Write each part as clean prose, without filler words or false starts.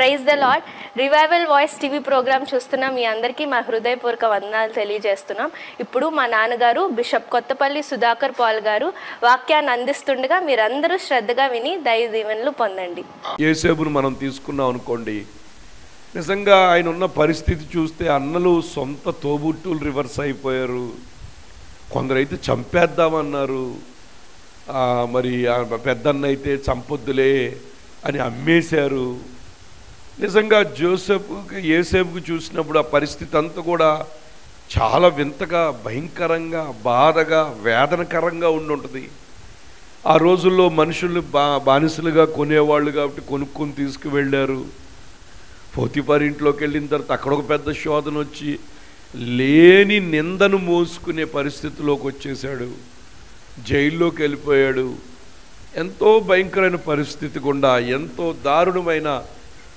Praise the lord. Revival voice TV programme చూస్తున్న మీ అందరికీ మా హృదయపూర్వక వందనాలు తెలియజేస్తున్నాం. ఇప్పుడు మా నాన్నగారు బిషప్ కొత్తపల్లి సుధాకర్ పాల్ గారు వాక్యాన్ని అందిస్తుండగా మీరందరూ శ్రద్ధగా విని దైవ దీవెనలు పొందండి. యేసేపును మనం తీసుకున్నాం అనుకోండి, నిజంగా ఆయన ఉన్న పరిస్థితి చూస్తే అన్నలు సొంత తోబుట్టులు రివర్స్ అయిపోయారు. కొందరైతే చంపేద్దామన్నారు, మరి పెద్దన్న అయితే చంపొద్దులే అని అమ్మేశారు. నిజంగా యేసేపుకు చూసినప్పుడు ఆ పరిస్థితి అంతా కూడా చాలా వింతగా, భయంకరంగా, బాధగా, వేదనకరంగా ఉండుంటుంది. ఆ రోజుల్లో మనుషులు బానిసలుగా కొనేవాళ్ళు కాబట్టి కొనుక్కొని తీసుకువెళ్ళారు. పోతిఫర్ ఇంట్లోకి వెళ్ళిన తర్వాత అక్కడ ఒక పెద్ద శోధన వచ్చి లేని నిందను మోసుకునే పరిస్థితిలోకి వచ్చేసాడు. జైల్లోకి వెళ్ళిపోయాడు. ఎంతో భయంకరమైన పరిస్థితి గుండా, ఎంతో దారుణమైన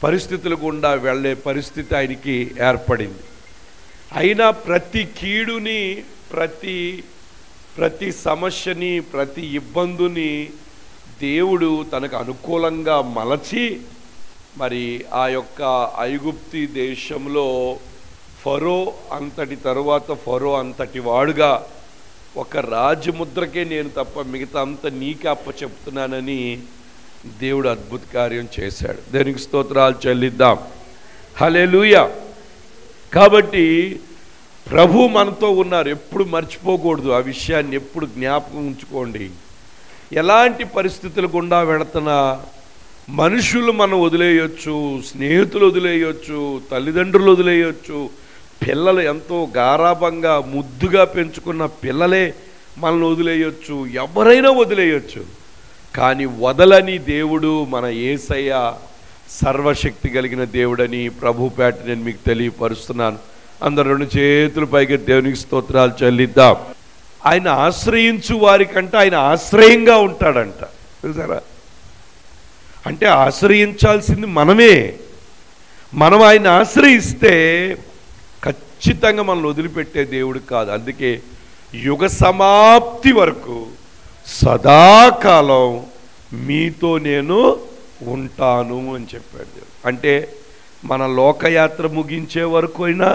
పరిస్థితుల గుండా వెళ్ళే పరిస్థితి ఆయనకి ఏర్పడింది. అయినా ప్రతి కీడుని, ప్రతి సమస్యని, ప్రతి ఇబ్బందిని దేవుడు తనకు అనుకూలంగా మలచి మరి ఆ యొక్క ఐగుప్తి దేశంలో ఫరో అంతటి తరువాత ఫరో అంతటి వాడుగా ఒక రాజముద్రకే నేను తప్ప మిగతా అంతా నీకే అప్పచెప్తున్నానని దేవుడు అద్భుత కార్యం చేశాడు. దేవునికి స్తోత్రాలు చెల్లిద్దాం. హల్లెలూయా. కాబట్టి ప్రభు మనతో ఉన్నారు. ఎప్పుడు మర్చిపోకూడదు ఆ విషయాన్ని, ఎప్పుడు జ్ఞాపకం ఉంచుకోండి. ఎలాంటి పరిస్థితులు గుండా వెళుతున్నా మనుషులు మనం వదిలేయొచ్చు, స్నేహితులు వదిలేయొచ్చు, తల్లిదండ్రులు వదిలేయొచ్చు, పిల్లలు ఎంతో గారాభంగా ముద్దుగా పెంచుకున్న పిల్లలే మనల్ని వదిలేయొచ్చు, ఎవరైనా వదిలేయొచ్చు. కానీ వదలని దేవుడు మన యేసయ్య సర్వశక్తి కలిగిన దేవుడని ప్రభుపేట నేను మీకు తెలియపరుస్తున్నాను. అందరు రెండు చేతులు పైకి దేవునికి స్తోత్రాలు చెల్లిద్దాం. ఆయన ఆశ్రయించు వారికంటే ఆయన ఆశ్రయంగా ఉంటాడంట. చూసారా? అంటే ఆశ్రయించాల్సింది మనమే. మనం ఆయన ఆశ్రయిస్తే ఖచ్చితంగా మనల్ని వదిలిపెట్టే దేవుడు కాదు. అందుకే యుగ సమాప్తి వరకు సదాకాలం మీతో నేను ఉంటాను అని చెప్పాడు దేవుడు. అంటే మన లోకయాత్ర ముగించే వరకు అయినా,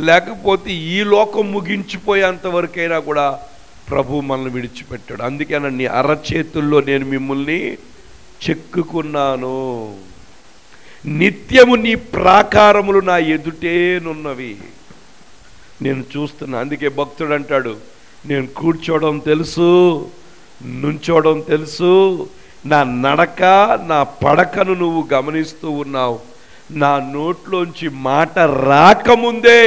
లేకపోతే ఈ లోకం ముగించిపోయేంత వరకైనా కూడా ప్రభు మనల్ని విడిచిపెట్టాడు. అందుకే నీ అరచేతుల్లో నేను మిమ్మల్ని చెక్కుకున్నాను, నిత్యము నీ ప్రాకారములు నా ఎదుటేనున్నవి, నేను చూస్తున్నా. అందుకే భక్తుడు అంటాడు, నేను కూర్చోవడం తెలుసు, నుంచోవడం తెలుసు, నా నడక నా పడకను నువ్వు గమనిస్తూ ఉన్నావు, నా నోట్లోంచి మాట రాకముందే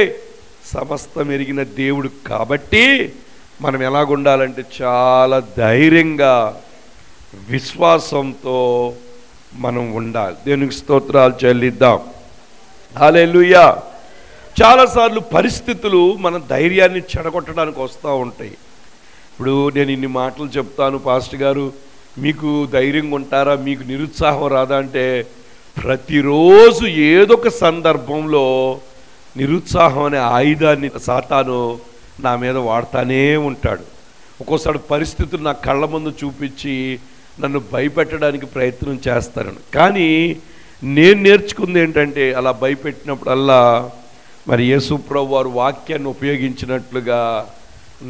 సమస్తం ఎరిగిన దేవుడు. కాబట్టి మనం ఎలాగుండాలంటే చాలా ధైర్యంగా, విశ్వాసంతో మనం ఉండాలి. దేవునికి స్తోత్రాలు చెల్లిద్దాం. హల్లెలూయా. చాలాసార్లు పరిస్థితులు మన ధైర్యాన్ని చెడగొట్టడానికి వస్తూ ఉంటాయి. ఇప్పుడు నేను ఇన్ని మాటలు చెప్తాను, పాస్టర్ గారు మీకు ధైర్యంగా ఉంటారా, మీకు నిరుత్సాహం రాదా అంటే, ప్రతిరోజు ఏదొక సందర్భంలో నిరుత్సాహం అనే ఆయుధాన్ని సాతాను నా మీద వాడుతూనే ఉంటాడు. ఒక్కోసారి పరిస్థితులు నా కళ్ళ ముందు చూపించి నన్ను భయపెట్టడానికి ప్రయత్నం చేస్తాను. కానీ నేను నేర్చుకుంది ఏంటంటే, అలా భయపెట్టినప్పుడల్లా మరి యేసు ప్రభువు వారు వాక్యాన్ని ఉపయోగించినట్లుగా,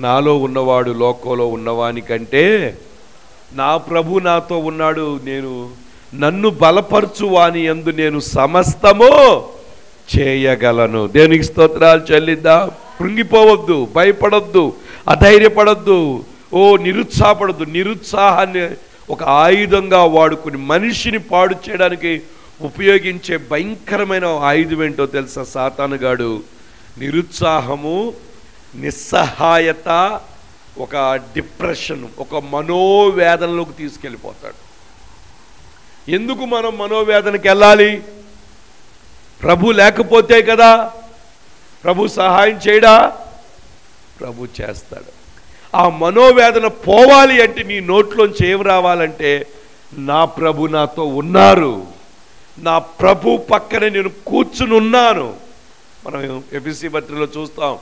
నాలో ఉన్నవాడు లోకంలో ఉన్నవానికంటే నా ప్రభు నాతో ఉన్నాడు, నన్ను బలపరచు వాని యందు నేను సమస్తము చేయగలను. దేవునికి స్తోత్రాలు చెల్లిద్దాం. కృంగిపోవద్దు, భయపడొద్దు, అధైర్యపడొద్దు, నిరుత్సాహపడద్దు. నిరుత్సాహాన్ని ఒక ఆయుధంగా వాడుకుని మనిషిని పాడు చేయడానికి ఉపయోగించే భయంకరమైన ఆయుధం ఏంటో తెలుసా? సాతానుగాడు నిరుత్సాహము, నిస్సహాయత, ఒక డిప్రెషన్, ఒక మనోవేదనలోకి తీసుకెళ్ళిపోతాడు. ఎందుకు మనం మనోవేదనకి వెళ్ళాలి? ప్రభు లేకపోతే కదా. ప్రభు సహాయం చేయడా? ప్రభు చేస్తాడు. ఆ మనోవేదన పోవాలి అంటే నీ నోట్లోంచి ఏం రావాలంటే, నా ప్రభు నాతో ఉన్నారు, నా ప్రభు పక్కన నేను కూర్చుని ఉన్నాను. మనం ఎఫెసీ పత్రికలో చూస్తాం,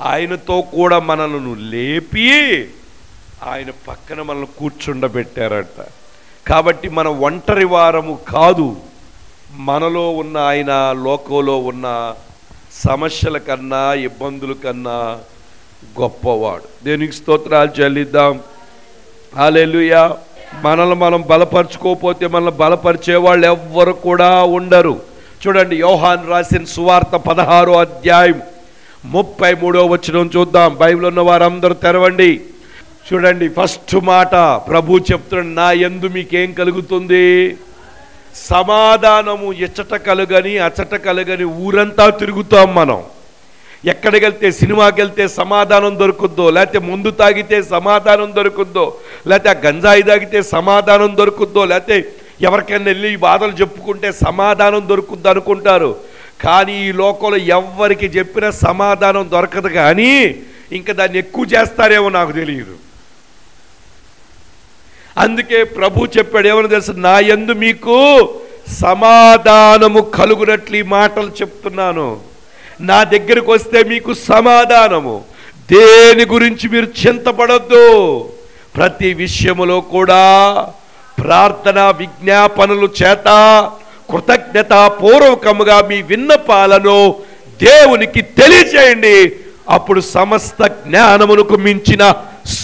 ఆయనతో కూడా మనల్ని లేపి ఆయన పక్కన మనల్ని కూర్చుండబెట్టారట. కాబట్టి మన ఒంటరి వారము కాదు, మనలో ఉన్న ఆయన లోకంలో ఉన్న సమస్యల కన్నా ఇబ్బందుల కన్నా గొప్పవాడు. దేవునికి స్తోత్రాలు చెల్లిద్దాం. హల్లెలూయా. మనల్ని మనం బలపరుచుకోకపోతే మనల్ని బలపరిచే వాళ్ళు ఎవ్వరు కూడా ఉండరు. చూడండి, యోహాను రాసిన సువార్త 16వ అధ్యాయం 33వ వచనం చూద్దాం. బైబిల్ ఉన్న వారందరూ తెరవండి. చూడండి, ఫస్ట్ మాట ప్రభు చెప్తున్నాడు, నా యందు మీకేం కలుగుతుంది? సమాధానము. ఇచ్చట కలుగని అచ్చట కలుగని ఊరంతా తిరుగుతాం మనం. ఎక్కడికి వెళ్తే, సినిమాకి వెళ్తే సమాధానం దొరుకుద్దో, లేకపోతే ముందు తాగితే సమాధానం దొరుకుద్దో, లేకపోతే ఆ గంజాయి తాగితే సమాధానం దొరుకుద్దో, లేకపోతే ఎవరికైనా వెళ్ళి ఈ బాధలు చెప్పుకుంటే సమాధానం దొరుకుద్ది అనుకుంటారు. కానీ ఈ లోకంలో ఎవరికి చెప్పినా సమాధానం దొరకదు. కానీ ఇంకా దాన్ని ఎక్కువ చేస్తారేమో నాకు తెలియదు. అందుకే ప్రభు చెప్పాడు, ఏమని తెలుసు? నా యందు మీకు సమాధానము కలుగునట్లు ఈ మాటలు చెప్తున్నాను. నా దగ్గరకు వస్తే మీకు సమాధానము. దేని గురించి మీరు చింతపడొద్దు. ప్రతి విషయములో కూడా ప్రార్థన విజ్ఞాపనలు చేత కృతజ్ఞతాపూర్వకముగా మీ విన్నపాలను దేవునికి తెలియచేయండి. అప్పుడు సమస్త జ్ఞానమునకు మించిన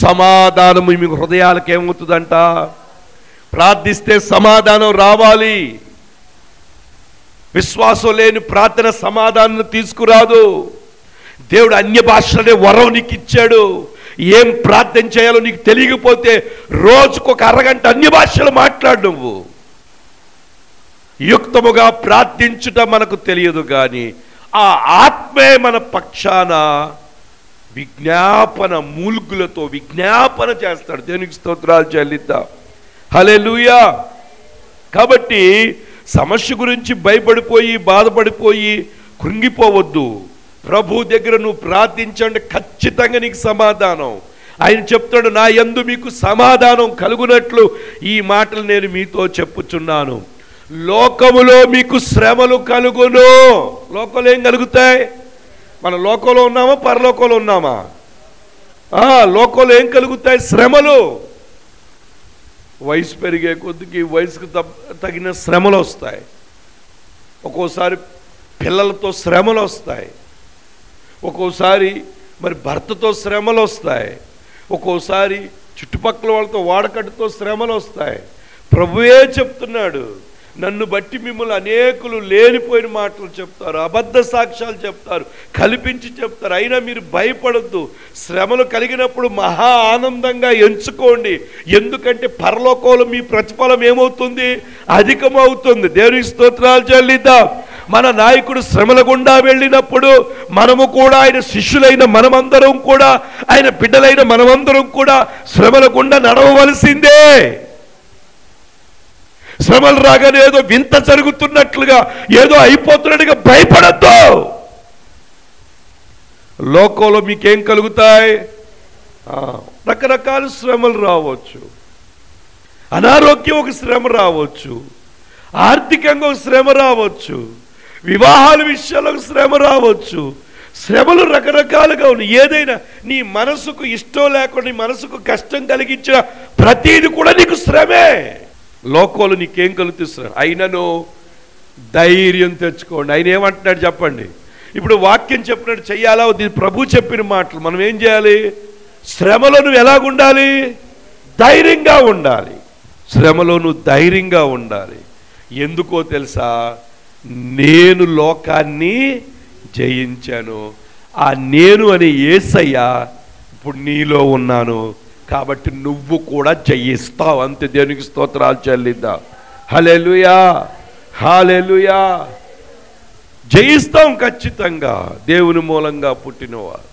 సమాధానము మీ హృదయాలకు ఏమవుతుందంట? ప్రార్థిస్తే సమాధానం రావాలి. విశ్వాసం లేని ప్రార్థన సమాధానం తీసుకురాదు. దేవుడు అన్య భాషలనే వరం నీకు ఇచ్చాడు. ఏం ప్రార్థన చేయాలో నీకు తెలియకపోతే రోజుకొక అరగంట అన్య భాషలు మాట్లాడు. నువ్వు యుక్తముగా ప్రార్థించుట మనకు తెలియదు, కానీ ఆ ఆత్మే మన పక్షాన విజ్ఞాపన మూల్గులతో విజ్ఞాపన చేస్తాడు. దేవునికి స్తోత్రాలు చెల్లిద్దాం. హల్లెలూయా. కాబట్టి సమస్య గురించి భయపడిపోయి బాధపడిపోయి కృంగిపోవద్దు. ప్రభు దగ్గర నువ్వు ప్రార్థించండి, ఖచ్చితంగా నీకు సమాధానం. ఆయన చెప్తాడు, నా యందు మీకు సమాధానం కలుగునట్లు ఈ మాటలు నేను మీతో చెప్పుచున్నాను. లోకములో మీకు శ్రమలు కలుగును. లోకంలో ఏం కలుగుతాయి? మన లోకంలో ఉన్నామా పరలోకంలో ఉన్నామా? లోకంలో ఏం కలుగుతాయి? శ్రమలు. వయసు పెరిగే కొద్దికి వయసుకు తగిన శ్రమలు వస్తాయి. ఒక్కోసారి పిల్లలతో శ్రమలు వస్తాయి, ఒక్కోసారి మరి భర్తతో శ్రమలు వస్తాయి, ఒక్కోసారి చుట్టుపక్కల వాళ్ళతో వాడకట్టుతో శ్రమలు వస్తాయి. ప్రభువే చెప్తున్నాడు, నన్ను బట్టి మిమ్మల్ని అనేకులు లేనిపోయిన మాటలు చెప్తారు, అబద్ధ సాక్ష్యాలు చెప్తారు, కల్పించి చెప్తారు. అయినా మీరు భయపడద్దు. శ్రమలు కలిగినప్పుడు మహా ఆనందంగా ఎంచుకోండి. ఎందుకంటే పరలోకంలో మీ ప్రతిఫలం ఏమవుతుంది? అధికమవుతుంది. దేవునికి స్తోత్రాలు చెల్లిద్దాం. మన నాయకుడు శ్రమల గుండా వెళ్ళినప్పుడు మనము కూడా, ఆయన శిష్యులైన మనమందరం కూడా, ఆయన బిడ్డలైన మనమందరం కూడా శ్రమల గుండా నడవవలసిందే. శ్రమలు రాగానే ఏదో వింత జరుగుతున్నట్లుగా, ఏదో అయిపోతున్నట్టుగా భయపడద్దు. లోకంలో మీకేం కలుగుతాయి? రకరకాల శ్రమలు రావచ్చు. అనారోగ్యం ఒక శ్రమ రావచ్చు, ఆర్థికంగా ఒక శ్రమ రావచ్చు, వివాహాల విషయాల్లో ఒక శ్రమ రావచ్చు. శ్రమలు రకరకాలుగా ఉన్నాయి. ఏదైనా నీ మనసుకు ఇష్టం లేకుండా, నీ మనసుకు కష్టం కలిగించిన ప్రతీది కూడా నీకు శ్రమే. లోకంలో నీకేం కలుగుతుంది? అయినను ధైర్యం తెచ్చుకోండి. ఆయన ఏమంటున్నాడు చెప్పండి? ఇప్పుడు వాక్యం చెప్పినట్టు చెయ్యాలా? ప్రభు చెప్పిన మాటలు మనం ఏం చేయాలి? శ్రమలో నువ్వు ఎలాగుండాలి? ధైర్యంగా ఉండాలి. శ్రమలో నువ్వు ధైర్యంగా ఉండాలి. ఎందుకో తెలుసా? నేను లోకాన్ని జయించాను. ఆ నేను అనే యేసయ్య ఇప్పుడు నీలో ఉన్నాను, కాబట్టి నువ్వు కూడా జయిస్తావు. అంతే. దేవునికి స్తోత్రాలు చెల్లిద్దాం. హల్లెలూయా, హల్లెలూయా. జయిస్తాం ఖచ్చితంగా. దేవుని మూలంగా పుట్టినవారు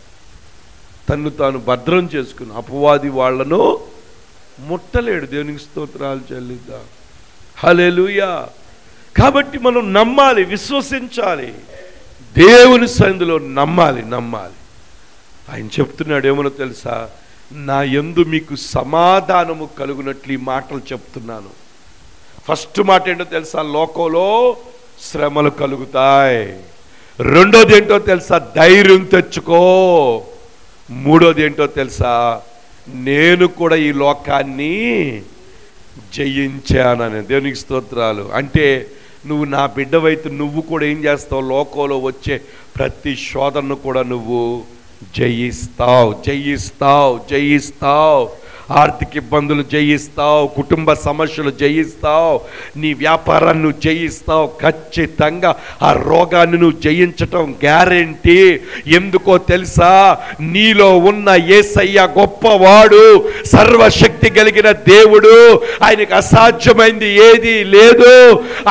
తన్ను తాను భద్రం చేసుకుని అపవాది వాళ్లను ముట్టలేడు. దేవునికి స్తోత్రాలు చెల్లిద్దాం. హల్లెలూయా. కాబట్టి మనం నమ్మాలి, విశ్వసించాలి, దేవుని సన్నిధిలో నమ్మాలి. ఆయన చెప్తున్నాడు ఏమో తెలుసా? నా యందు మీకు సమాధానము కలుగునట్లు ఈ మాటలు చెప్తున్నాను. ఫస్ట్ మాట ఏంటో తెలుసా? లోకంలో శ్రమలు కలుగుతాయి. రెండోది ఏంటో తెలుసా? ధైర్యం తెచ్చుకో. మూడోది ఏంటో తెలుసా? నేను కూడా ఈ లోకాన్ని జయించానని. దేవునికి స్తోత్రాలు. అంటే నువ్వు నా బిడ్డవైతే నువ్వు కూడా ఏం చేస్తావు? లోకంలో వచ్చే ప్రతి శోధనను కూడా నువ్వు జయిస్తావు, జయిస్తావు, జయిస్తావు. ఆర్థిక ఇబ్బందులు జయిస్తావు, కుటుంబ సమస్యలు జయిస్తావు, నీ వ్యాపారాన్ని నువ్వు జయిస్తావు. ఖచ్చితంగా ఆ రోగాన్ని నువ్వు జయించటం గ్యారెంటీ. ఎందుకో తెలుసా? నీలో ఉన్న యేసయ్య గొప్పవాడు, సర్వశక్తి కలిగిన దేవుడు. ఆయనకు అసాధ్యమైంది ఏది లేదు.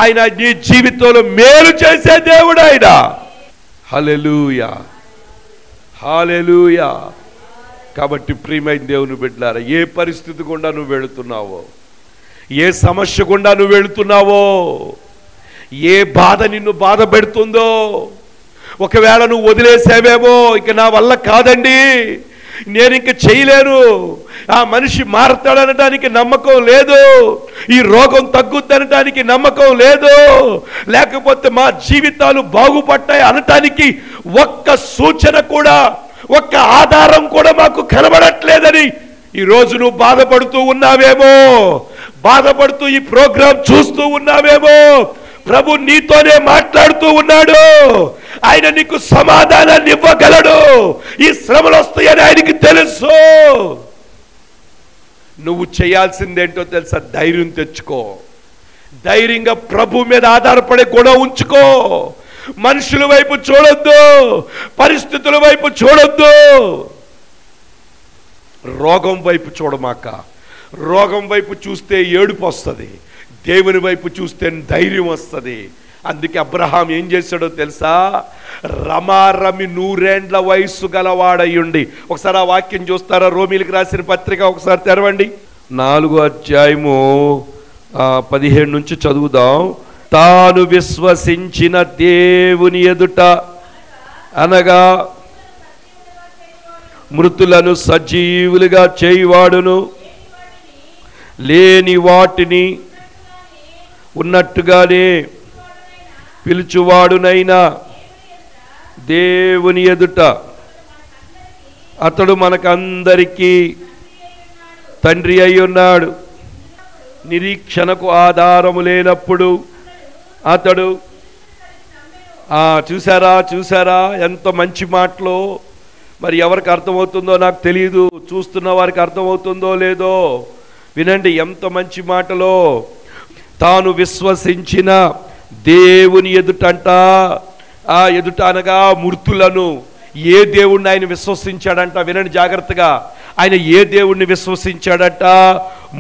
ఆయన నీ జీవితంలో మేలు చేసే దేవుడు ఆయన. హల్లెలూయా, హల్లెలూయా. కాబట్టి ప్రియమైన దేవుని బిడ్డలారా, ఏ పరిస్థితి గుండా నువ్వు వెళుతున్నావో, ఏ సమస్య గుండా నువ్వు వెళుతున్నావో, ఏ బాధ నిన్ను బాధ పెడుతుందో, ఒకవేళ నువ్వు వదిలేసావేమో, ఇక నా వల్ల కాదండి, నేను ఇంక చేయలేను, ఆ మనిషి మారతాడనడానికి నమ్మకం లేదు, ఈ రోగం తగ్గుద్దనడానికి నమ్మకం లేదు, లేకపోతే మా జీవితాలు బాగుపడ్డాయి అనటానికి ఒక్క సూచన కూడా, ఒక్క ఆధారం కూడా మాకు కనబడట్లేదని ఈరోజు నువ్వు బాధపడుతూ ఉన్నావేమో, బాధపడుతూ ఈ ప్రోగ్రాం చూస్తూ ఉన్నావేమో. ప్రభు నీతోనే మాట్లాడుతూ ఉన్నాడు. ఆయన నీకు సమాధానాన్ని ఇవ్వగలడు. ఈ శ్రమలు వస్తాయని ఆయనకి తెలుసు. నువ్వు చేయాల్సిందేంటో తెలుసా? ధైర్యం తెచ్చుకో. ధైర్యంగా ప్రభు మీద ఆధారపడే గుణం ఉంచుకో. మనుషుల వైపు చూడొద్దు, పరిస్థితుల వైపు చూడొద్దు, రోగం వైపు చూడమాక. రోగం వైపు చూస్తే ఏడుపు వస్తుంది, దేవుని వైపు చూస్తే ధైర్యం వస్తుంది. అందుకే అబ్రహాం ఏం చేశాడో తెలుసా? రమారమి 100 ఏండ్ల వయస్సు గలవాడయ్యుండి. ఒకసారి ఆ వాక్యం చూస్తారా? రోమీలకు రాసిన పత్రిక ఒకసారి తెరవండి. 4వ అధ్యాయము 15 నుంచి చదువుదాం. తాను విశ్వసించిన దేవుని ఎదుట అనగా మృతులను సజీవులుగా చేయువాడును, లేని వాటిని ఉన్నట్టుగానే పిలుచువాడునైనా దేవుని ఎదుట అతడు మనకందరికీ తండ్రి అయి ఉన్నాడు. నిరీక్షణకు ఆధారము లేనప్పుడు అతడు చూసారా చూసారా ఎంత మంచి మాటలో. మరి ఎవరికి అర్థమవుతుందో నాకు తెలియదు, చూస్తున్న వారికి అర్థమవుతుందో లేదో వినండి. ఎంత మంచి మాటలో. తాను విశ్వసించిన దేవుని ఎదుటంట, ఆ ఎదుట అనగా మృతులను. ఏ దేవుణ్ణి ఆయన విశ్వసించాడంట? వినండి జాగ్రత్తగా. ఆయన ఏ దేవుణ్ణి విశ్వసించాడట?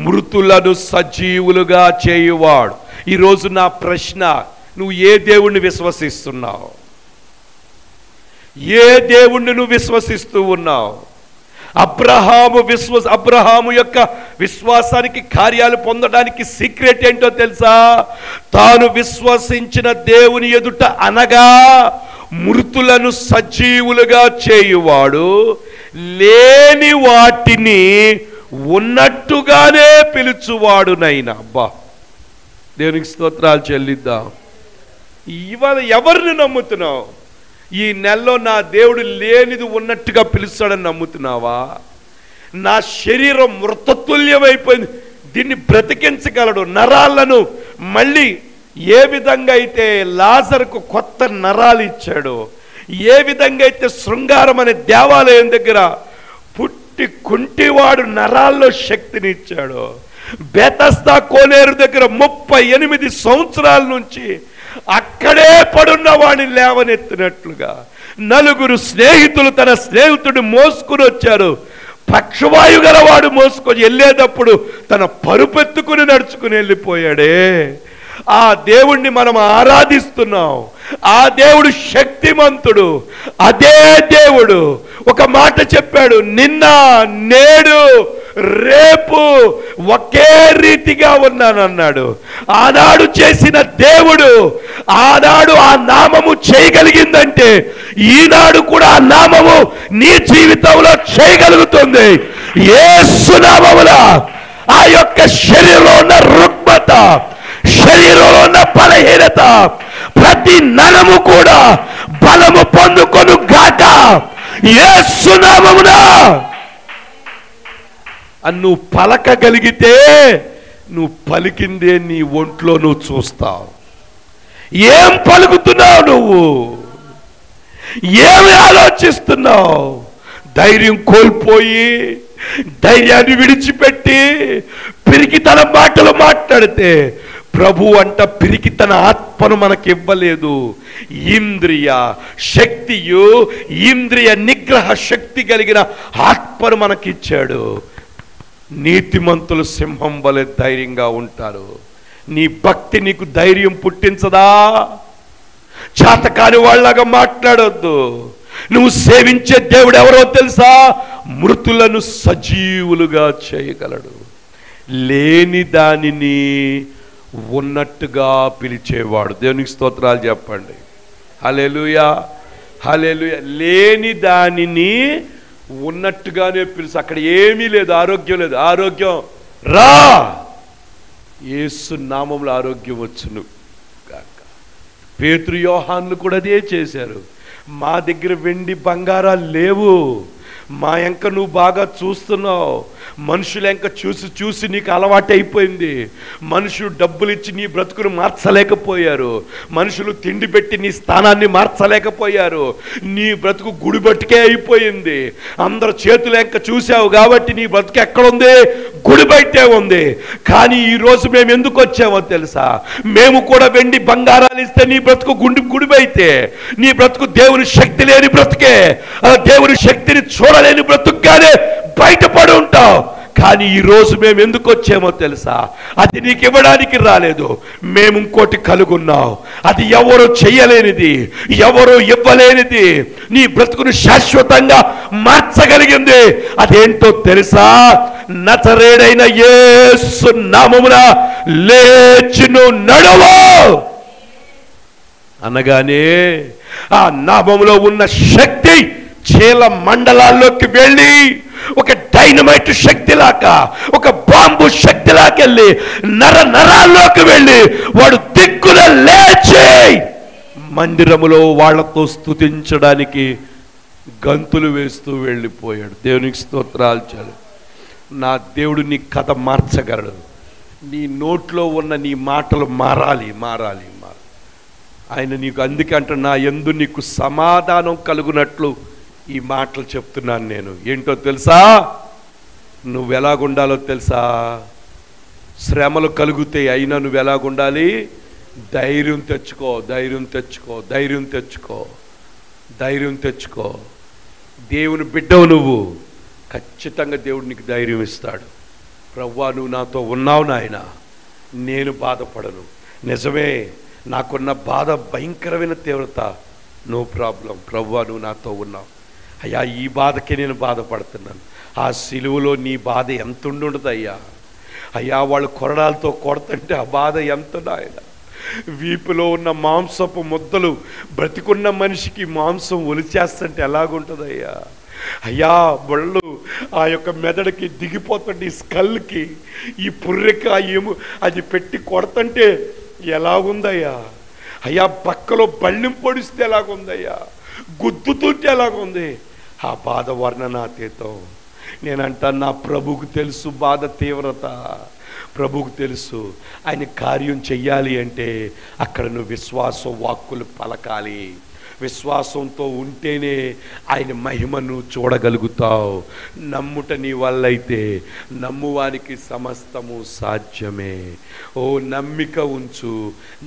మృతులను సజీవులుగా చేయువాడు. ఈరోజు నా ప్రశ్న, నువ్వు ఏ దేవుణ్ణి విశ్వసిస్తున్నావు? ఏ దేవుణ్ణి నువ్వు విశ్వసిస్తూ ఉన్నావు? అబ్రహాము యొక్క విశ్వాసానికి కార్యాలు పొందడానికి సీక్రెట్ ఏంటో తెలుసా? తాను విశ్వసించిన దేవుని ఎదుట అనగా మృతులను సజీవులుగా చేయువాడు, లేని వాటిని ఉన్నట్టుగానే పిలుచువాడునైనా. అబ్బా, దేవునికి స్తోత్రాలు చెల్లిద్దాం. ఇవాళ ఎవరిని నమ్ముతున్నావు? ఈ నెలలో నా దేవుడు లేనిది ఉన్నట్టుగా పిలుస్తాడని నమ్ముతున్నావా? నా శరీరం మృతతుల్యమైపోయింది, దీన్ని బ్రతికించగలడు. నరాలను మళ్ళీ ఏ విధంగా అయితే లాజరుకు కొత్త నరాలు ఇచ్చాడో, ఏ విధంగా అయితే శృంగారం అనే దేవాలయం దగ్గర పుట్టి కుంటివాడు నరాల్లో శక్తిని ఇచ్చాడో, బెతస్దా కోనేరు దగ్గర 38 సంవత్సరాల నుంచి అక్కడే పడున్న వాడిని లేవనెత్తినట్లుగా 4 స్నేహితులు తన స్నేహితుడిని మోసుకుని వచ్చారు. పక్షవాయు గలవాడు మోసుకొని వెళ్ళేటప్పుడు తన పరుపెత్తుకుని నడుచుకుని వెళ్ళిపోయాడే. ఆ దేవుణ్ణి మనం ఆరాధిస్తున్నాం. ఆ దేవుడు శక్తిమంతుడు. అదే దేవుడు ఒక మాట చెప్పాడు, నిన్న నేడు రేపు ఒకే రీతిగా ఉన్నానన్నాడు. ఆనాడు చేసిన దేవుడు ఆనాడు ఆ నామము చేయగలిగిందంటే ఈనాడు కూడా ఆ నామము నీ జీవితంలో చేయగలుగుతుంది. యేసు నామములో ఆ యొక్క శరీరంలో ఉన్న రుగ్మత, శరీరంలో ఉన్న బలహీనత, ప్రతి నరము కూడా బలము పొందుకొను గాక యేసు నామమున. నువ్వు పలకగలిగితే నువ్వు పలికిందే నీ ఒంట్లో నువ్వు చూస్తావు. ఏం పలుకుతున్నావు నువ్వు? ఏమి ఆలోచిస్తున్నావు? ధైర్యం కోల్పోయి ధైర్యాన్ని విడిచిపెట్టి పిరికి తన మాటలు మాట్లాడితే ప్రభు అంట పిరికి తన ఆత్మను మనకివ్వలేదు, ఇంద్రియ శక్తియు ఇంద్రియ నిగ్రహ శక్తి కలిగిన ఆత్మను మనకిచ్చాడు. నీతిమంతులు సింహం వలె ధైర్యంగా ఉంటారు. నీ భక్తి నీకు ధైర్యం పుట్టించదా? చేతకాని వాళ్ళగా మాట్లాడొద్దు. నువ్వు సేవించే దేవుడు ఎవరో తెలుసా? మృతులను సజీవులుగా చేయగలడు, లేని దానిని ఉన్నట్టుగా పిలిచేవాడు. దేవునికి స్తోత్రాలు చెప్పండి. హల్లెలూయా, హల్లెలూయా. లేని దానిని ఉన్నట్టుగానే పిలుసు. అక్కడ ఏమీ లేదు, ఆరోగ్యం లేదు. ఆరోగ్యం రా, యేసు నామములో ఆరోగ్యం వచ్చును కాక. పేతురు యోహాన్లు కూడా అదే చేశారు. మా దగ్గర వెండి బంగారాలు లేవు, మా ఎంక నువ్వు బాగా చూస్తున్నావు, మనుషుల ఎంక చూసి చూసి నీకు అలవాటు అయిపోయింది. మనుషులు డబ్బులు ఇచ్చి నీ బ్రతుకును మార్చలేకపోయారు, మనుషులు తిండి పెట్టి నీ స్థానాన్ని మార్చలేకపోయారు. నీ బ్రతుకు గుడి బట్టుకే అయిపోయింది. అందరు చేతుల ఎంక చూసావు కాబట్టి నీ బ్రతుకు ఎక్కడుంది? గుడి బయటే ఉంది. కానీ ఈరోజు మేము ఎందుకు వచ్చామో తెలుసా? మేము కూడా వెండి బంగారాలు ఇస్తే నీ బ్రతుకు గుడి బయటే, నీ బ్రతుకు దేవుని శక్తి లేని బ్రతుకే, దేవుని శక్తిని చూడలేని బ్రతుకుగానే బయటపడి ఉంటావు. కానీ ఈరోజు మేము ఎందుకు వచ్చామో తెలుసా? అది నీకు ఇవ్వడానికి రాలేదు, మేము ఇంకోటి కలుగున్నాం. అది ఎవరు చెయ్యలేనిది, ఎవరు ఇవ్వలేనిది, నీ బ్రతుకును శాశ్వతంగా మార్చగలిగింది. అదేంటో తెలుసా? నజరేయుడైన యేసు నామమున లేచి నువ్వు నడువు అనగానే ఆ నామములో ఉన్న శక్తి చీల మండలాల్లోకి వెళ్ళి ఒక డైనమైట్ శక్తిలాగా, ఒక బాంబు శక్తిలాగా వెళ్ళి నరాల్లోకి వెళ్ళి వాడు దిక్కున లేచి మందిరములో వాళ్లతో స్తుతించడానికి గంతులు వేస్తూ వెళ్ళిపోయాడు. దేవునికి స్తోత్రాలు చాలు. నా దేవుడు నీ కథ మార్చగలడు. నీ నోట్లో ఉన్న నీ మాటలు మారాలి. ఆయన నీకు అందుకే అంట, నా యందు నీకు సమాధానం కలుగునట్లు ఈ మాటలు చెప్తున్నాను నేను. ఏంటో తెలుసా? నువ్వు ఎలాగుండాలో తెలుసా? శ్రమలు కలుగుతాయి, అయినా నువ్వు ఎలాగుండాలి? ధైర్యం తెచ్చుకో, ధైర్యం తెచ్చుకో, ధైర్యం తెచ్చుకో, ధైర్యం తెచ్చుకో. దేవుని బిడ్డవు నువ్వు, ఖచ్చితంగా దేవుడు నీకు ధైర్యం ఇస్తాడు. ప్రభువా, నువ్వు నాతో ఉన్నావు నాయన, నేను బాధపడను. నిజమే, నాకున్న బాధ భయంకరమైన తీవ్రత, నో ప్రాబ్లం. ప్రభువా, నువ్వు నాతో ఉన్నావు. అయ్యా, ఈ బాధకే నేను బాధపడుతున్నాను. ఆ సిలువలో నీ బాధ ఎంత ఉండదు అయ్యా. అయ్యా, వాళ్ళు కొరడాలతో కొడుతుంటే ఆ బాధ ఎంత నాయన. వీపులో ఉన్న మాంసపు ముద్దలు బ్రతికున్న మనిషికి మాంసం ఒలిచేస్తుంటే ఎలాగుంటుంది అయ్యా. అయ్యా, బళ్ళు ఆ యొక్క మెదడుకి దిగిపోతుంటే, ఈ స్కల్కి, ఈ పుర్రెకి అది పెట్టి కొడుతుంటే ఎలాగుందయ్యా. అయ్యా, పక్కలో బళ్ళెం పొడిస్తే ఎలాగుందయ్యా, గుద్దుతుంటే ఎలాగుంది. ఆ బాధ వర్ణనాతీతం. నేనంటా, నా ప్రభువుకు తెలుసు బాధ తీవ్రత, ప్రభువుకు తెలుసు. ఆయన కార్యం చెయ్యాలి అంటే అక్కడ నువ్వు విశ్వాసం వాక్కులు పలకాలి. విశ్వాసంతో ఉంటేనే ఆయన మహిమను చూడగలుగుతావు. నమ్ముట నీ వల్ల అయితే నమ్మువానికి సమస్తము సాధ్యమే. ఓ నమ్మిక ఉంచు,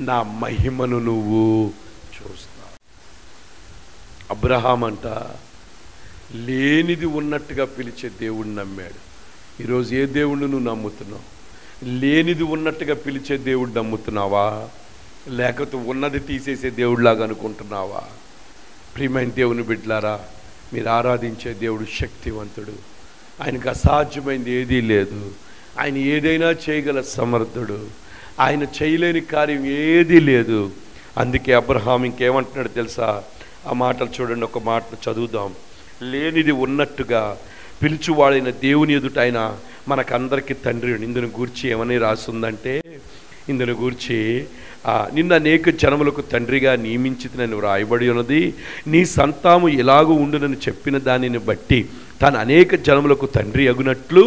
నా మహిమను నువ్వు చూస్తావు. అబ్రహాం అంట లేనిది ఉన్నట్టుగా పిలిచే దేవుడిని నమ్మాడు. ఈరోజు ఏ దేవుడిని నువ్వు నమ్ముతున్నావు? లేనిది ఉన్నట్టుగా పిలిచే దేవుడు నమ్ముతున్నావా, లేకపోతే ఉన్నది తీసేసే దేవుడిలాగా అనుకుంటున్నావా? ప్రియమైన దేవుని బిడ్డలారా, మీరు ఆరాధించే దేవుడు శక్తివంతుడు. ఆయనకు అసాధ్యమైంది ఏదీ లేదు. ఆయన ఏదైనా చేయగల సమర్థుడు. ఆయన చేయలేని కార్యం ఏదీ లేదు. అందుకే అబ్రహాం ఇంకేమంటున్నాడు తెలుసా? ఆ మాటలు చూడండి, ఒక మాట చదువుదాం. లేనిది ఉన్నట్టుగా పిలుచువాడైన దేవుని ఎదుట ఆయన మనకందరికీ తండ్రి. ఇందును గూర్చి ఏమని రాస్తుందంటే, ఇందును గూర్చి నిన్న అనేక జనములకు తండ్రిగా నియమించినని వ్రాయబడి ఉన్నది. నీ సంతాము ఎలాగూ ఉండునని చెప్పిన దానిని బట్టి తాను అనేక జనములకు తండ్రి అగునట్లు.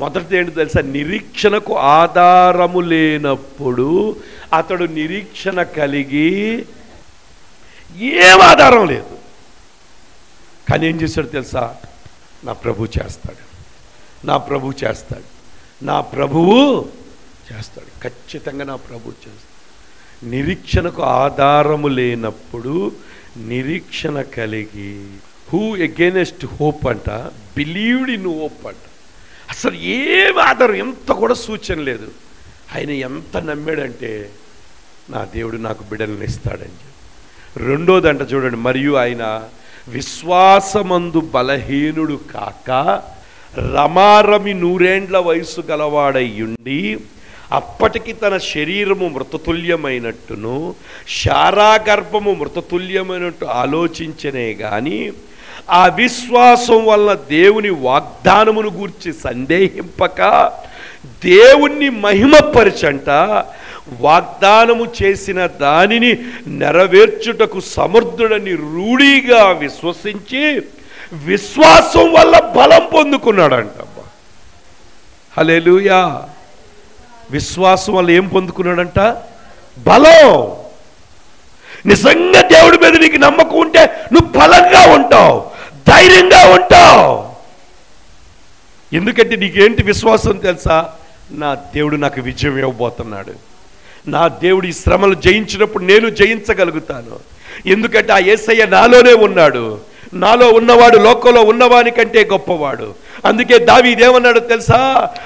మొదటిది ఏంటి తెలుసా? నిరీక్షణకు ఆధారము లేనప్పుడు అతడు నిరీక్షణ కలిగి ఏం ఆధారం లేదు, కానీ ఏం చేశాడు తెలుసా? నా ప్రభు చేస్తాడు, నా ప్రభు చేస్తాడు, నా ప్రభువు చేస్తాడు, ఖచ్చితంగా నా ప్రభు చేస్తాడు. నిరీక్షణకు ఆధారము లేనప్పుడు నిరీక్షణ కలిగి, హూ అగైనెస్ట్ హోప్ అంట, బిలీవ్డ్ ఇన్ హోప్ అంట. అసలు ఏం ఆధారం, ఎంత కూడా సూచన లేదు. ఆయన ఎంత నమ్మాడంటే నా దేవుడు నాకు బిడ్డలను ఇస్తాడని చెప్పి. రెండోదంట చూడండి, మరియు ఆయన విశ్వాసమందు బలహీనుడు కాక రమారమి 100 ఏండ్ల వయసు గలవాడయ్యుండి అప్పటికి తన శరీరము మృతతుల్యమైనట్టును శారాగర్భము మృతతుల్యమైనట్టు ఆలోచించనే గాని ఆ విశ్వాసం వలన దేవుని వాగ్దానమును గూర్చి సందేహింపక దేవుణ్ణి మహిమపరచంట, వాగ్దానము చేసిన దానిని నెరవేర్చుటకు సమర్థుడని రూఢిగా విశ్వసించి విశ్వాసం వల్ల బలం పొందుకున్నాడంట. హల్లెలూయా. విశ్వాసం వల్ల ఏం పొందుకున్నాడంట? బలం. నిజంగా దేవుడి మీద నీకు నమ్మకం ఉంటే నువ్వు బలంగా ఉంటావు, ధైర్యంగా ఉంటావు. ఎందుకంటే నీకేంటి విశ్వాసం తెలుసా? నా దేవుడు నాకు విజయం ఇవ్వబోతున్నాడు, నా దేవుడు ఈ శ్రమలు జయించినప్పుడు నేను జయించగలుగుతాను. ఎందుకంటే ఆ యేసయ్య నాలోనే ఉన్నాడు, నాలో ఉన్నవాడు లోకంలో ఉన్నవాని కంటే గొప్పవాడు. అందుకే దావీదేమన్నాడు తెలుసా?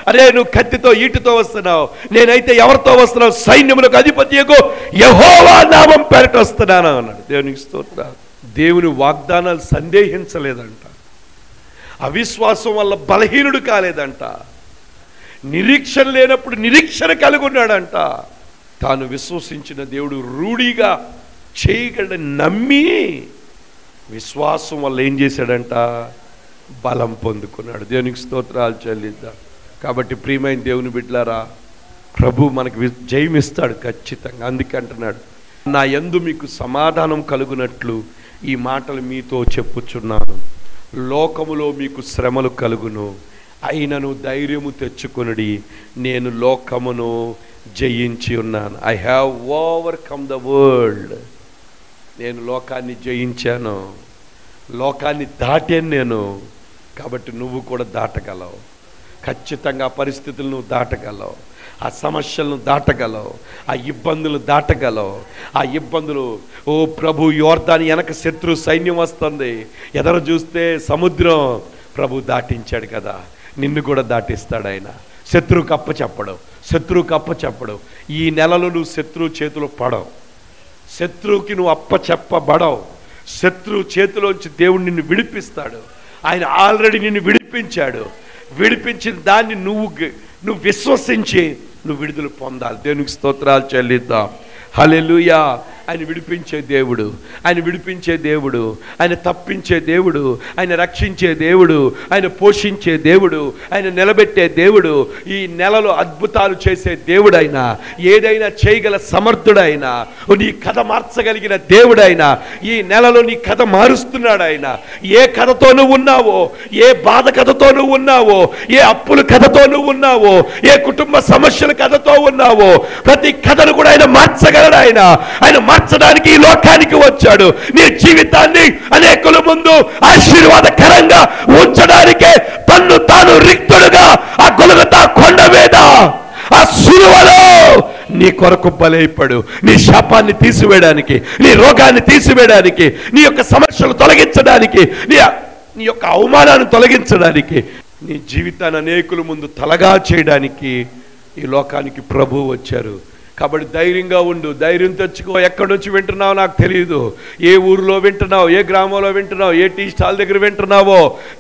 అరే నువ్వు కత్తితో ఈటుతో వస్తున్నావు, నేనైతే ఎవరితో వస్తున్నావు? సైన్యములకు అధిపతియగు యెహోవా నామం పేరిట వస్తున్నాను అన్నాడు. దేవునికి స్తోత్రం. దేవుని వాగ్దానాలు సందేహించలేదంట, అవిశ్వాసం వల్ల బలహీనుడు కాలేదంట, నిరీక్షణ లేనప్పుడు నిరీక్షణ కలిగి ఉన్నాడంట. తాను విశ్వసించిన దేవుడు రూఢిగా చేయగలని నమ్మి విశ్వాసం వల్ల ఏం చేశాడంట? బలం పొందుకున్నాడు. దేవునికి స్తోత్రాలు చెల్లిద్దాం. కాబట్టి ప్రియమైన దేవుని బిడ్డలారా, ప్రభు మనకు జయమిస్తాడు ఖచ్చితంగా. అందుకే అంటున్నాడు, నా యందు మీకు సమాధానం కలుగునట్లు ఈ మాటలు మీతో చెప్పుచున్నాను. లోకములో మీకు శ్రమలు కలుగును, అయినను ధైర్యము తెచ్చుకొనుడి, నేను లోకమును జయించి ఉన్నాను. I have overcome the world. నేను లోకాన్ని జయించాను, లోకాన్ని దాటాను నేను. కాబట్టి నువ్వు కూడా దాటగలవు, ఖచ్చితంగా ఆ పరిస్థితులను నువ్వు దాటగలవు, ఆ సమస్యలను దాటగలవు, ఆ ఇబ్బందులు దాటగలవు. ఆ ఇబ్బందులు, ఓ ప్రభు యోర్దాని వెనక శత్రు సైన్యం వస్తుంది, ఎదరు చూస్తే సముద్రం, ప్రభు దాటించాడు కదా, నిన్ను కూడా దాటిస్తాడు ఆయన. శత్రువుకి అప్పచెప్పడు, శత్రువుకి అప్పచెప్పడు. ఈ నెలలో నువ్వు శత్రువు చేతిలో పడవు, శత్రువుకి నువ్వు అప్పచెప్పబడవు. శత్రువు చేతిలోంచి దేవుడు నిన్ను విడిపిస్తాడు. ఆయన ఆల్రెడీ నిన్ను విడిపించాడు. విడిపించిన దాన్ని నువ్వు విశ్వసించి నువ్వు విడుదల పొందాలి. దేవునికి స్తోత్రాలు చెల్లిద్దాం. హల్లెలూయా. ఆయన విడిపించే దేవుడు, ఆయన విడిపించే దేవుడు, ఆయన తప్పించే దేవుడు, ఆయన రక్షించే దేవుడు, ఆయన పోషించే దేవుడు, ఆయన నిలబెట్టే దేవుడు, ఈ నెలలో అద్భుతాలు చేసే దేవుడైనా, ఏదైనా చేయగల సమర్థుడైనా, నీ కథ మార్చగలిగిన దేవుడైనా ఈ నెలలో నీ కథ మారుస్తున్నాడు ఆయన. ఏ కథతో నువ్వు ఉన్నావో, ఏ బాధ కథతో నువ్వు ఉన్నావో, ఏ అప్పుల కథతో నువ్వు ఉన్నావో, ఏ కుటుంబ సమస్యల కథతో ఉన్నావో, ప్రతి కథను కూడా ఆయన మార్చగలడు. ఆయన మార్చడానికి ఈ లోకానికి వచ్చాడు. నీ జీవితాన్ని అనేకుల ముందు ఆశీర్వాదకరంగా ఉంచడానికే తన్ను తాను రిక్తుడుగా ఆ గొలగతా కొండ మీద ఆ సిలువలో నీ కొరకు బలైపడు. నీ శాపాన్ని తీసివేయడానికి, నీ రోగాన్ని తీసివేయడానికి, నీ యొక్క సమస్యలు తొలగించడానికి, నీ యొక్క అవమానాన్ని తొలగించడానికి, నీ జీవితాన్ని అనేకుల ముందు తలగా చేయడానికి ఈ లోకానికి ప్రభువు వచ్చారు. కాబట్టి ధైర్యంగా ఉండు, ధైర్యం తెచ్చుకో. ఎక్కడి నుంచి వింటున్నావు నాకు తెలియదు, ఏ ఊరిలో వింటున్నావు, ఏ గ్రామంలో వింటున్నావు, ఏ టీ స్టాల్ దగ్గర వింటున్నావో,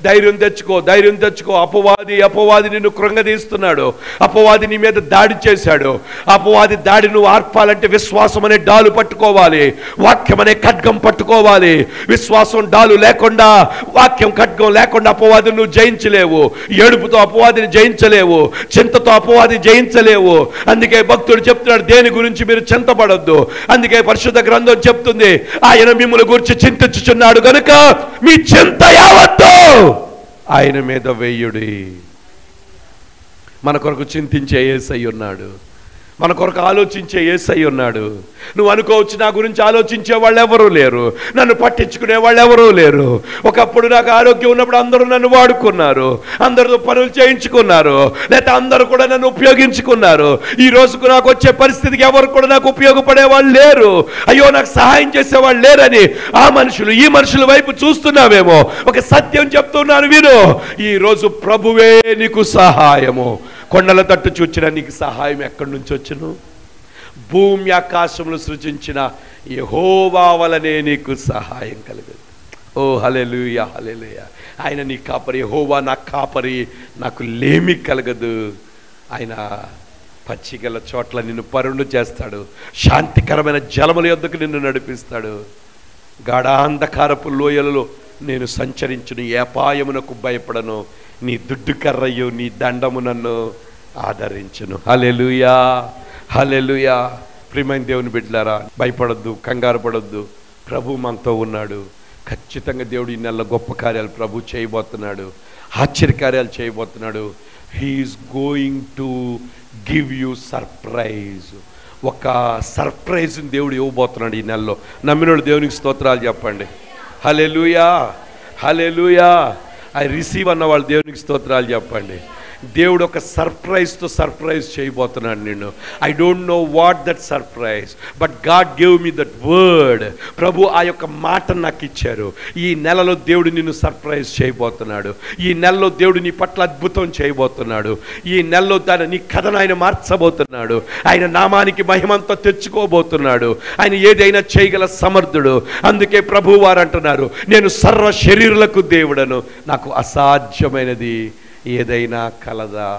ధైర్యం తెచ్చుకో, ధైర్యం తెచ్చుకో. అపవాది నిన్ను కృంగదీస్తున్నాడు, అపవాది నీ మీద దాడి చేశాడు. అపవాది దాడి నువ్వు ఆర్పాలంటే విశ్వాసం అనే డాలు పట్టుకోవాలి, వాక్యం అనే ఖడ్గం పట్టుకోవాలి. విశ్వాసం డాలు లేకుండా, వాక్యం ఖడ్గం లేకుండా అపవాదిని నువ్వు జయించలేవు. ఏడుపుతో అపవాదిని జయించలేవు, చింతతో అపవాది జయించలేవు. అందుకే భక్తుడు చెప్తున్నాడు, దేని గురించి మీరు చింతపడొద్దు. అందుకే పరిశుద్ధ గ్రంథం చెప్తుంది, ఆయన మిమ్మల్ని గురించి చింతించుచున్నాడు గనుక మీ చింత యావత్తు ఆయన మీద వేయుడి. మన కొరకు చింతించే యేసయ్య ఉన్నాడు, మన కొరకు ఆలోచించే యేసయ్య ఉన్నాడు. నువ్వు అనుకోవచ్చు, నా గురించి ఆలోచించే వాళ్ళు ఎవరూ లేరు, నన్ను పట్టించుకునే వాళ్ళు ఎవరూ లేరు. ఒకప్పుడు నాకు ఆరోగ్యం ఉన్నప్పుడు అందరూ నన్ను వాడుకున్నారు, అందరితో పనులు చేయించుకున్నారు, లేకపోతే అందరూ కూడా నన్ను ఉపయోగించుకున్నారు. ఈ రోజుకు నాకు వచ్చే పరిస్థితికి ఎవరు కూడా నాకు ఉపయోగపడే వాళ్ళు లేరు, అయ్యో నాకు సహాయం చేసేవాళ్ళు లేరని ఆ మనుషులు ఈ మనుషుల వైపు చూస్తున్నావేమో. ఒక సత్యం చెప్తున్నాను విను, ఈ రోజు ప్రభువే నీకు సహాయము. కొండల తట్టు చూచిన నీకు సహాయం ఎక్కడి నుంచి వచ్చును? భూమి ఆకాశములు సృజించిన యెహోవా వలనే నీకు సహాయం కలుగుతుంది. ఓ హల్లెలూయా, హల్లెలూయా. ఆయన నీ కాపరి, యెహోవా నా కాపరి, నాకు లేమి కలగదు. ఆయన పచ్చిగల చోట్ల నిన్ను పరుండు చేస్తాడు, శాంతికరమైన జలముల యొద్దకు నిన్ను నడిపిస్తాడు. గాఢాంధకారపు లోయలలో నేను సంచరించును, ఏ అపాయమునకు భయపడను, నీ దుడ్డు కర్రయు నీ దండము నన్ను ఆదరించును. హల్లెలూయా, హల్లెలూయా. ప్రియమైన దేవుని బిడ్డలారా, భయపడొద్దు, కంగారు పడొద్దు. ప్రభు మనతో ఉన్నాడు. ఖచ్చితంగా దేవుడు ఈ నెలలో గొప్ప కార్యాలు ప్రభు చేయబోతున్నాడు, ఆశ్చర్యకార్యాలు చేయబోతున్నాడు. He's going to give you surprise. ఒక సర్ప్రైజ్ని దేవుడు ఇవ్వబోతున్నాడు ఈ నెలలో. నమ్మినోడు దేవునికి స్తోత్రాలు చెప్పండి. హల్లెలూయా, హల్లెలూయా. ఐ రిసీవ్ అన్న వాళ్ళు దేవునికి స్తోత్రాలు చెప్పండి. దేవుడు ఒక సర్ప్రైజ్తో సర్ప్రైజ్ చేయబోతున్నాడు నిన్ను. I don't know what that surprise, but God gave me that word. ప్రభు ఆ యొక్క మాటను నాకు ఇచ్చారు. ఈ నెలలో దేవుడు నిన్ను సర్ప్రైజ్ చేయబోతున్నాడు. ఈ నెలలో దేవుడు నీ పట్ల అద్భుతం చేయబోతున్నాడు. ఈ నెలలో నీ కథను ఆయన మార్చబోతున్నాడు. ఆయన నామానికి మహిమంతా తెచ్చుకోబోతున్నాడు. ఆయన ఏదైనా చేయగల సమర్థుడు. అందుకే ప్రభు వారు అంటున్నారు, నేను సర్వ శరీరులకు దేవుడను, నాకు అసాధ్యమైనది ఏదైనా కలదా?